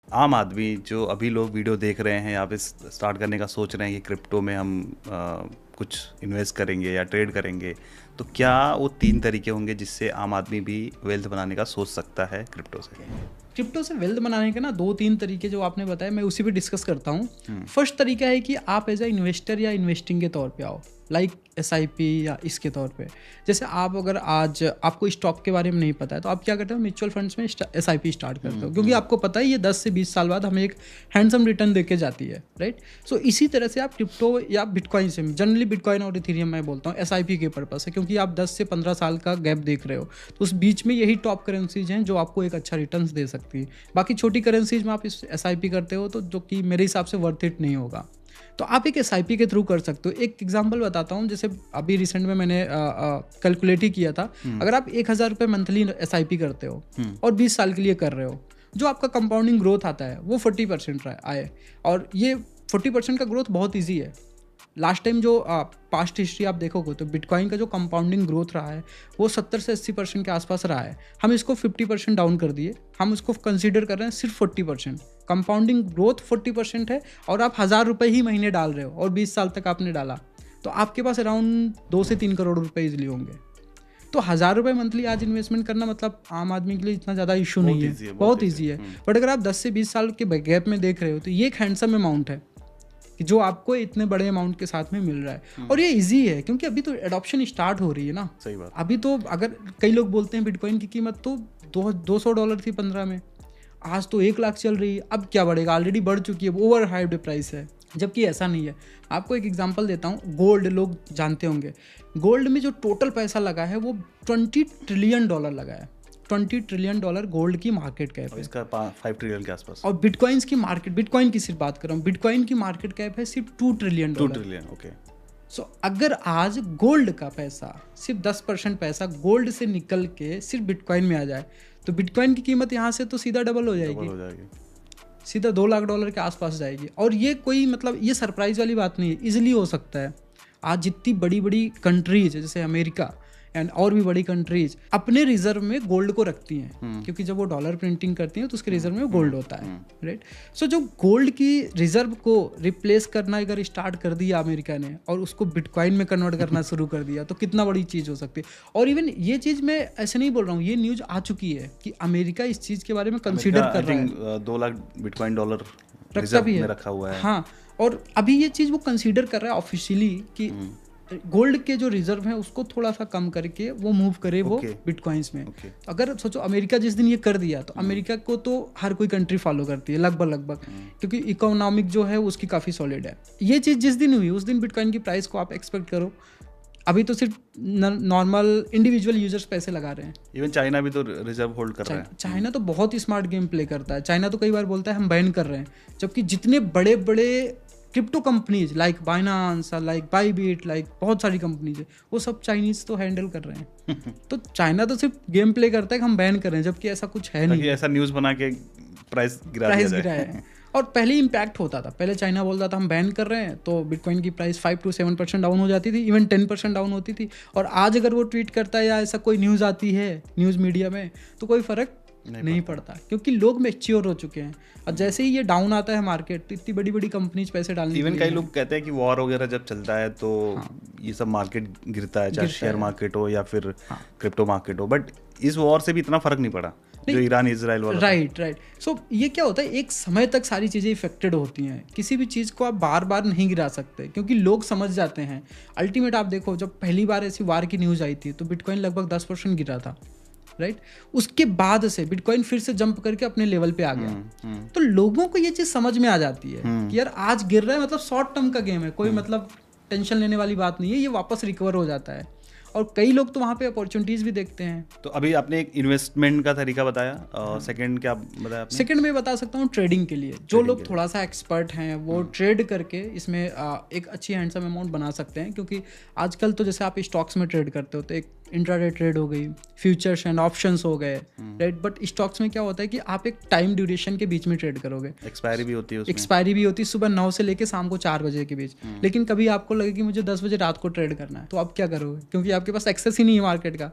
आम आदमी जो अभी लोग वीडियो देख रहे हैं या फिर स्टार्ट करने का सोच रहे हैं कि क्रिप्टो में हम कुछ इन्वेस्ट करेंगे या ट्रेड करेंगे, तो क्या वो 3 तरीके होंगे जिससे आम आदमी भी वेल्थ बनाने का सोच सकता है क्रिप्टो से? क्रिप्टो से वेल्थ बनाने के ना 2-3 तरीके जो आपने बताया, मैं उसी पे डिस्कस करता हूँ। फर्स्ट तरीका है कि आप एज अ इन्वेस्टर या इन्वेस्टिंग के तौर पे आओ, लाइक SIP या इसके तौर पे। जैसे आप अगर आज आपको स्टॉक के बारे में नहीं पता है तो आप क्या करते हो, म्यूचुअल फंड्स में SIP स्टार्ट करते हो, क्योंकि आपको पता है ये 10 से 20 साल बाद हमें एक हैंडसम रिटर्न देके जाती है, राइट। सो इसी तरह से आप क्रिप्टो या बिटकॉइन से, जनरली बिटकॉइन और इथेरियम मैं बोलता हूँ, SIP के पर्पज से, क्योंकि आप 10 से 15 साल का गैप देख रहे हो, तो उस बीच में यही टॉप करेंसीज हैं जो आपको एक अच्छा रिटर्न दे सकती है। बाकी छोटी करेंसीज में आप इस SIP करते हो तो जो कि मेरे हिसाब से वर्थ इट नहीं होगा, तो आप एक SIP के थ्रू कर सकते हो। एक एग्जांपल बताता हूँ, जैसे अभी रिसेंट में मैंने कैलकुलेट ही किया था। अगर आप 1,000 रुपये मंथली SIP करते हो और 20 साल के लिए कर रहे हो, जो आपका कंपाउंडिंग ग्रोथ आता है वो 40% आए, और ये 40% का ग्रोथ बहुत ईजी है। लास्ट टाइम जो पास्ट हिस्ट्री आप देखोगे तो बिटकॉइन का जो कंपाउंडिंग ग्रोथ रहा है वो 70 से 80% के आसपास रहा है। हम इसको 50% डाउन कर दिए, हम उसको कंसीडर कर रहे हैं सिर्फ 40%। कंपाउंडिंग ग्रोथ 40% है और आप 1,000 रुपये ही महीने डाल रहे हो और 20 साल तक आपने डाला, तो आपके पास अराउंड 2 से 3 करोड़ रुपए इजिली होंगे। तो 1,000 रुपये मंथली आज इन्वेस्टमेंट करना मतलब आम आदमी के लिए इतना ज़्यादा इशू नहीं है, बहुत ईजी है। बट अगर आप 10 से 20 साल के गैप में देख रहे हो तो ये एक हैंडसम अमाउंट है कि जो आपको इतने बड़े अमाउंट के साथ में मिल रहा है। और ये इजी है क्योंकि अभी तो एडॉप्शन स्टार्ट हो रही है ना। सही बात। अभी तो अगर कई लोग बोलते हैं बिटकॉइन की कीमत तो $200 थी 15 में, आज तो 1 लाख चल रही है, अब क्या बढ़ेगा, ऑलरेडी बढ़ चुकी है, ओवर हाइप्ड प्राइस है। जबकि ऐसा नहीं है। आपको एक एग्जांपल देता हूँ, गोल्ड लोग जानते होंगे, गोल्ड में जो टोटल पैसा लगा है वो $20 ट्रिलियन लगा है। $20 ट्रिलियन गोल्ड की मार्केट कैप है, इसका 5 ट्रिलियन के आसपास। और बिटकॉइंस की मार्केट, बिटकॉइन की सिर्फ बात कर रहा हूँ, बिटकॉइन की मार्केट कैप है सिर्फ $2 ट्रिलियन। 2 trillion, okay. सो अगर आज गोल्ड का पैसा सिर्फ 10% पैसा गोल्ड से निकल के सिर्फ बिटकॉइन में आ जाए तो बिटकॉइन की कीमत यहाँ से तो सीधा डबल हो जाएगी, सीधा $2 लाख के आसपास जाएगी। और ये कोई मतलब ये सरप्राइज वाली बात नहीं है, इजीली हो सकता है। आज जितनी बड़ी बड़ी कंट्रीज है जैसे अमेरिका एंड और भी बड़ी कंट्रीज अपने रिजर्व में गोल्ड को रखती हैं, क्योंकि जब वो डॉलर प्रिंटिंग करती हैं तो उसके रिजर्व में गोल्ड होता है, राइट। सो जो गोल्ड की रिजर्व को रिप्लेस करना अगर स्टार्ट कर दिया अमेरिका ने और उसको बिटकॉइन में कन्वर्ट करना शुरू कर दिया तो कितना बड़ी चीज़ हो सकती है। और इवन ये चीज़ मैं ऐसे नहीं बोल रहा हूँ, ये न्यूज़ आ चुकी है कि अमेरिका इस चीज़ के बारे में कंसिडर कर रहा है। 2 लाख बिटकॉइन डॉलर रखता भी है, रखा हुआ है। हाँ, और अभी ये चीज़ वो कंसिडर कर रहा है ऑफिशियली कि गोल्ड के जो रिजर्व है उसको थोड़ा सा कम करके वो मूव करे वो बिटकॉइंस में। अगर सोचो अमेरिका जिस दिन ये कर दिया तो अमेरिका को तो हर कोई कंट्री फॉलो करती है लगभग, क्योंकि इकोनॉमिक जो है उसकी काफ़ी सॉलिड है। ये चीज़ जिस दिन हुई उस दिन बिटकॉइन की प्राइस को आप एक्सपेक्ट करो। अभी तो सिर्फ नॉर्मल इंडिविजुअल यूजर्स पैसे लगा रहे हैं। इवन चाइना भी तो रिजर्व होल्ड कर रहा है। चाइना तो बहुत ही स्मार्ट गेम प्ले करता है। चाइना तो कई बार बोलता है हम बैन कर रहे हैं, जबकि जितने बड़े बड़े crypto companies like Binance, like Bybit, like बहुत सारी कंपनीज है, वो सब चाइनीज तो हैंडल कर रहे हैं। तो चाइना तो सिर्फ गेम प्ले करता है कि हम बैन कर रहे हैं, जबकि ऐसा कुछ है नहीं। ऐसा न्यूज़ बना के प्राइस गिरा है। और पहले इम्पैक्ट होता था, पहले चाइना बोलता था हम बैन कर रहे हैं तो बिटकॉइन की प्राइस 5 to 7% डाउन हो जाती थी, इवन 10% डाउन होती थी। और आज अगर वो ट्वीट करता है या ऐसा कोई न्यूज़ आती है न्यूज़ मीडिया में तो कोई फ़र्क नहीं पड़ता, क्योंकि लोग मैच्योर हो चुके हैं। और जैसे ही ये डाउन आता है मार्केट तो इतनी बड़ी बड़ी कंपनीज पैसे डालने। इवन कई लोग कहते हैं कि वॉर वगैरह जब चलता है तो ये सब मार्केट गिरता है, चाहे शेयर मार्केट हो या फिर क्रिप्टो मार्केट हो। बट इस वॉर से भी इतना फर्क नहीं पड़ा जो ईरान इजराइल वाला। राइट। सो ये क्या होता है, एक समय तक सारी चीज़ें इफेक्टेड होती हैं। किसी भी चीज़ को आप बार बार नहीं गिरा सकते क्योंकि लोग समझ जाते हैं। अल्टीमेट आप देखो, जब पहली बार ऐसी वार की न्यूज़ आई थी तो बिटकॉइन लगभग 10% गिरा था, राइट। उसके बाद से बिटकॉइन फिर से जंप करके अपने लेवल पे आ गया। तो लोगों को ये चीज़ समझ में आ जाती है कि यार आज गिर रहा है मतलब शॉर्ट टर्म का गेम है, कोई मतलब टेंशन लेने वाली बात नहीं है, ये वापस रिकवर हो जाता है। और कई लोग तो वहाँ पे अपॉर्चुनिटीज भी देखते हैं। तो अभी आपने एक इन्वेस्टमेंट का तरीका बताया, और सेकंड क्या बताया आपने? सेकंड में बता सकता हूँ ट्रेडिंग के लिए। जो लोग थोड़ा सा एक्सपर्ट हैं वो ट्रेड करके इसमें एक अच्छी हैंडसम अमाउंट बना सकते हैं। क्योंकि आजकल तो जैसे आप स्टॉक्स में ट्रेड करते हो तो एक इंट्राडे ट्रेड हो गई, फ्यूचर्स एंड ऑप्शंस हो गए, राइट। बट स्टॉक्स में क्या होता है कि आप एक टाइम ड्यूरेशन के बीच में ट्रेड करोगे, एक्सपायरी भी होती है उसमें। एक्सपायरी भी होती है सुबह 9 से लेके शाम को 4 बजे के बीच। लेकिन कभी आपको लगे कि मुझे 10 बजे रात को ट्रेड करना है तो आप क्या करोगे, क्योंकि आपके पास एक्सेस ही नहीं है मार्केट का,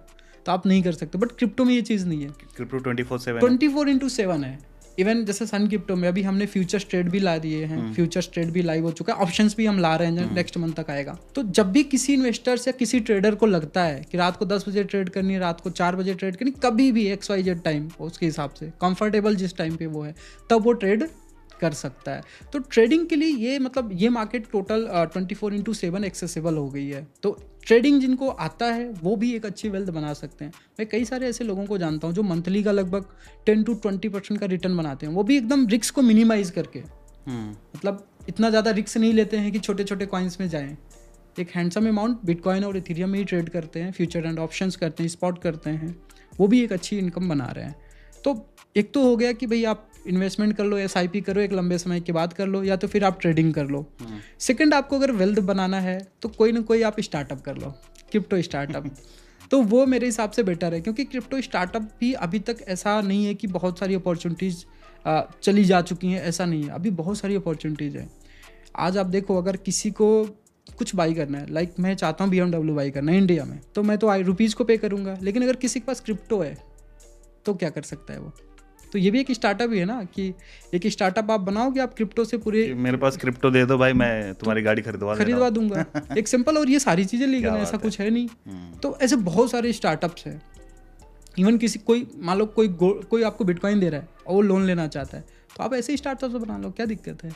तो आप नहीं कर सकते। बट क्रिप्टो में ये चीज़ नहीं है, क्रिप्टो 24/7 24x7 है। इवन जैसे सन क्रिप्टो में अभी हमने फ्यूचर्स ट्रेड भी ला दिए हैं, फ्यूचर्स ट्रेड भी लाइव हो चुका है, ऑप्शंस भी हम ला रहे हैं, नेक्स्ट मंथ तक आएगा। तो जब भी किसी इन्वेस्टर्स या किसी ट्रेडर को लगता है कि रात को 10 बजे ट्रेड करनी है, रात को 4 बजे ट्रेड करनी, कभी भी XYZ टाइम उसके हिसाब से कंफर्टेबल जिस टाइम पे वो है, तब वो ट्रेड कर सकता है। तो ट्रेडिंग के लिए ये मतलब ये मार्केट टोटल 24/7 एक्सेसिबल हो गई है। तो ट्रेडिंग जिनको आता है वो भी एक अच्छी वेल्थ बना सकते हैं। मैं कई सारे ऐसे लोगों को जानता हूँ जो मंथली का लगभग 10 to 20% का रिटर्न बनाते हैं, वो भी एकदम रिस्क को मिनिमाइज करके। मतलब इतना ज़्यादा रिस्क नहीं लेते हैं कि छोटे छोटे कॉइन्स में जाएं, एक हैंडसम अमाउंट बिटकॉइन और इथेरियम में ही ट्रेड करते हैं, फ्यूचर एंड ऑप्शंस करते हैं, स्पॉट करते हैं, वो भी एक अच्छी इनकम बना रहे हैं। तो एक तो हो गया कि भाई आप इन्वेस्टमेंट कर लो, SIP करो, एक लंबे समय के बाद कर लो, या तो फिर आप ट्रेडिंग कर लो। सेकंड, आपको अगर वेल्थ बनाना है तो कोई ना कोई आप स्टार्टअप कर लो, क्रिप्टो स्टार्टअप। तो वो मेरे हिसाब से बेटर है, क्योंकि क्रिप्टो स्टार्टअप भी अभी तक ऐसा नहीं है कि बहुत सारी अपॉर्चुनिटीज़ चली जा चुकी हैं, ऐसा नहीं है, अभी बहुत सारी अपॉर्चुनिटीज़ है। आज आप देखो, अगर किसी को कुछ बाई करना है, लाइक मैं चाहता हूँ BMW बाई करना है इंडिया में, तो मैं तो रुपीज़ को पे करूँगा, लेकिन अगर किसी के पास क्रिप्टो है तो क्या कर सकता है वो? तो ये भी एक स्टार्टअप ही है ना, कि एक स्टार्टअप आप बनाओगे, आप क्रिप्टो से पूरे, मेरे पास क्रिप्टो दे दो भाई, मैं तुम्हारी गाड़ी खरीदवा दूंगा। एक सिंपल, और ये सारी चीज़ें लीगल है, ऐसा कुछ है नहीं। तो ऐसे बहुत सारे स्टार्टअप्स हैं। इवन किसी कोई मान लो कोई आपको बिटकॉइन दे रहा है और वो लोन लेना चाहता है, तो आप ऐसे ही स्टार्टअप बना लो, क्या दिक्कत है?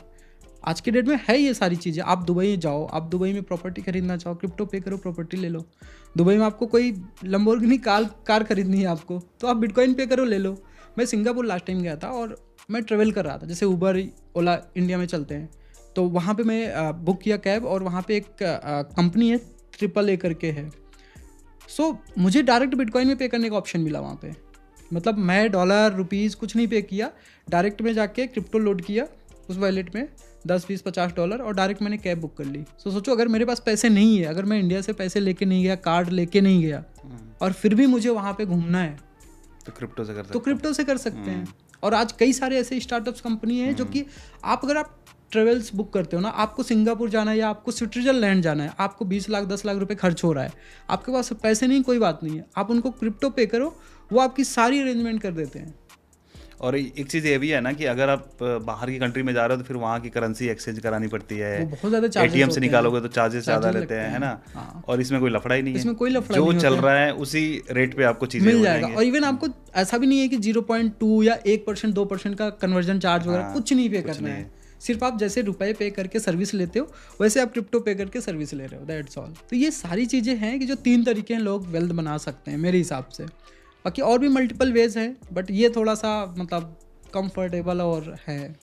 आज के डेट में है ये सारी चीज़ें। आप दुबई जाओ, आप दुबई में प्रॉपर्टी खरीदना चाहो, क्रिप्टो पे करो, प्रॉपर्टी ले लो। दुबई में आपको कोई लंबोर्गिनी कार खरीदनी है आपको, तो आप बिटकॉइन पे करो, ले लो। मैं सिंगापुर लास्ट टाइम गया था और मैं ट्रेवल कर रहा था, जैसे उबर ओला इंडिया में चलते हैं, तो वहाँ पे मैं बुक किया कैब, और वहाँ पे एक कंपनी है AAA करके है। सो मुझे डायरेक्ट बिटकॉइन में पे करने का ऑप्शन मिला वहाँ पे। मतलब मैं डॉलर रुपीज़ कुछ नहीं पे किया, डायरेक्ट में जाके क्रिप्टो लोड किया उस वॉलेट में, 10 20 50 डॉलर, और डायरेक्ट मैंने कैब बुक कर ली। सो सोचो, अगर मेरे पास पैसे नहीं है, अगर मैं इंडिया से पैसे लेके नहीं गया, कार्ड लेके नहीं गया, और फिर भी मुझे वहाँ पे घूमना है, तो क्रिप्टो से कर सकते हैं। और आज कई सारे ऐसे स्टार्टअप्स कंपनी है जो कि अगर आप ट्रेवल्स बुक करते हो ना, आपको सिंगापुर जाना है या आपको स्विट्जरलैंड जाना है, आपको 20 लाख 10 लाख रुपए खर्च हो रहा है, आपके पास पैसे नहीं, कोई बात नहीं है, आप उनको क्रिप्टो पे करो, वो आपकी सारी अरेंजमेंट कर देते हैं। और एक चीज़ ये भी है ना कि अगर आप बाहर की कंट्री में जा रहे हो तो फिर वहाँ की करेंसी एक्सचेंज करानी पड़ती है, बहुत ज़्यादा चार्जेस ATM से निकालोगे तो चार्जेस ज़्यादा रहते हैं, है ना। हाँ। और इसमें कोई लफड़ा ही नहीं है, इसमें कोई लफड़ा जो नहीं चल रहा है उसी रेट पे आपको चीज़ें मिल जाएगा। और इवन आपको ऐसा भी नहीं है कि 0.2 या 1% 2% का कन्वर्जन चार्ज वगैरह कुछ नहीं पे करना है। सिर्फ आप जैसे रुपए पे करके सर्विस लेते हो, वैसे आप क्रिप्टो पे करके सर्विस ले रहे हो, दैट्स ऑल। तो ये सारी चीज़ें हैं कि जो 3 तरीके हैं लोग वेल्थ बना सकते हैं मेरे हिसाब से। बाकी और भी मल्टीपल वेज हैं, बट ये थोड़ा सा मतलब कंफर्टेबल और है।